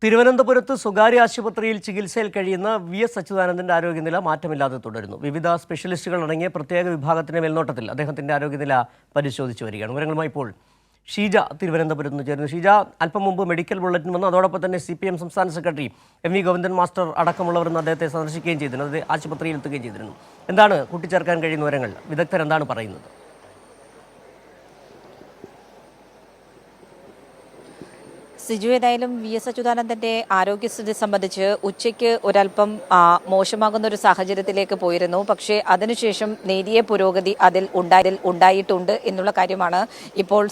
തിരുവനന്തപുരത്ത് സ്വകാര്യ ആശുപത്രിയിൽ ചികിത്സയിൽ കഴിയുന്ന വി.എസ്. അച്യുതാനന്ദന്റെ ആരോഗ്യനില മാറ്റമില്ലാതെ തുടരുന്നു. വിവിധ സ്പെഷ്യലിസ്റ്റുകൾ അടങ്ങിയ പ്രത്യേക വിഭാഗത്തിന്റെ മേൽനോട്ടത്തിൽ അദ്ദേഹത്തിന്റെ ആരോഗ്യനില പരിശോധിച്ചു വരികയാണ്. വിവരങ്ങളുമായി ഇപ്പോൾ ഷീജ തിരുവനന്തപുരത്ത് നിന്ന് ചേരുന്നു. ഷീജ, അല്പം മുമ്പ് മെഡിക്കൽ ബുള്ളറ്റിൻ വന്നു. അതോടൊപ്പം തന്നെ CPM സംസ്ഥാന സെക്രട്ടറി M.V. ഗോവിന്ദൻ മാസ്റ്റർ അടക്കമുള്ളവർ ഇന്ന് അദ്ദേഹത്തെ സന്ദർശിക്കുകയും ചെയ്തിരുന്നു. അത് ആശുപത്രിയിൽ എത്തുകയും ചെയ്തിരുന്നു. എന്താണ് കൂട്ടിച്ചേർക്കാൻ കഴിയുന്ന വിവരങ്ങൾ? വിദഗ്ധർ എന്താണ് പറയുന്നത്? സിജു, ഏതായാലും വി.എസ്. അച്യുതാനന്ദന്റെ ആരോഗ്യസ്ഥിതി സംബന്ധിച്ച് ഉച്ചയ്ക്ക് ഒരൽപ്പം മോശമാകുന്ന ഒരു സാഹചര്യത്തിലേക്ക് പോയിരുന്നു. പക്ഷേ അതിനുശേഷം നേരിയ പുരോഗതി അതിൽ ഉണ്ടായിട്ടുണ്ട് എന്നുള്ള കാര്യമാണ് ഇപ്പോൾ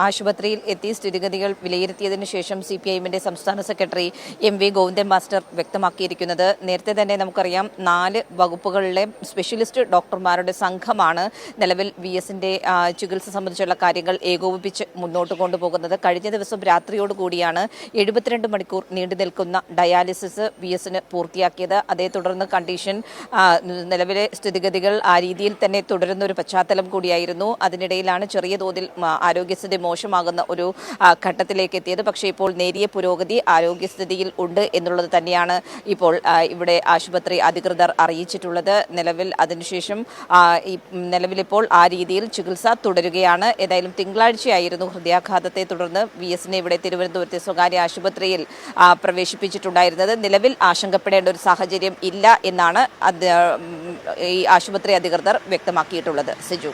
ആശുപത്രിയിൽ എത്തി സ്ഥിതിഗതികൾ വിലയിരുത്തിയതിനു ശേഷം CPIM-ന്റെ സംസ്ഥാന സെക്രട്ടറി M.V. ഗോവിന്ദൻ മാസ്റ്റർ വ്യക്തമാക്കിയിരിക്കുന്നത്. നേരത്തെ തന്നെ നമുക്കറിയാം 4 വകുപ്പുകളിലെ സ്പെഷ്യലിസ്റ്റ് ഡോക്ടർമാരുടെ സംഘമാണ് നിലവിൽ വി.എസിന്റെ ചികിത്സ സംബന്ധിച്ചുള്ള കാര്യങ്ങൾ ഏകോപിപ്പിച്ച് മുന്നോട്ട് കൊണ്ടുപോകുന്നത്. കഴിഞ്ഞ ദിവസം രാത്രിയോട് കൂടിയാണ് 72 മണിക്കൂർ നീണ്ടു നിൽക്കുന്ന ഡയാലിസിസ് വി.എസിന് പൂർത്തിയാക്കിയത്. അതേ തുടർന്ന് കണ്ടീഷൻ നിലവിലെ സ്ഥിതിഗതികൾ ആ രീതിയിൽ തന്നെ തുടരുന്ന ഒരു പശ്ചാത്തലം കൂടിയായിരുന്നു. അതിനിടയിലാണ് ചെറിയ തോതിൽ ആരോഗ്യസ്ഥിതി മോശമാകുന്ന ഒരു ഘട്ടത്തിലേക്ക് എത്തിയത്. പക്ഷേ ഇപ്പോൾ നേരിയ പുരോഗതി ആരോഗ്യസ്ഥിതിയിൽ ഉണ്ട് എന്നുള്ളത് തന്നെയാണ് ഇപ്പോൾ ഇവിടെ ആശുപത്രി അധികൃതർ അറിയിച്ചിട്ടുള്ളത്. അതിനുശേഷം നിലവിലിപ്പോൾ ആ രീതിയിൽ ചികിത്സ തുടരുകയാണ്. ഏതായാലും തിങ്കളാഴ്ചയായിരുന്നു ഹൃദയാഘാതത്തെ തുടർന്ന് വി.എസിനെ ഇവിടെ തിരുവനന്തപുരത്തെ സ്വകാര്യ ആശുപത്രിയിൽ പ്രവേശിപ്പിച്ചിട്ടുണ്ടായിരുന്നത്. നിലവിൽ ആശങ്കപ്പെടേണ്ട ഒരു സാഹചര്യം ഇല്ല എന്നാണ് ഈ ആശുപത്രി അധികൃതർ വ്യക്തമാക്കിയിട്ടുള്ളത്. സിജു.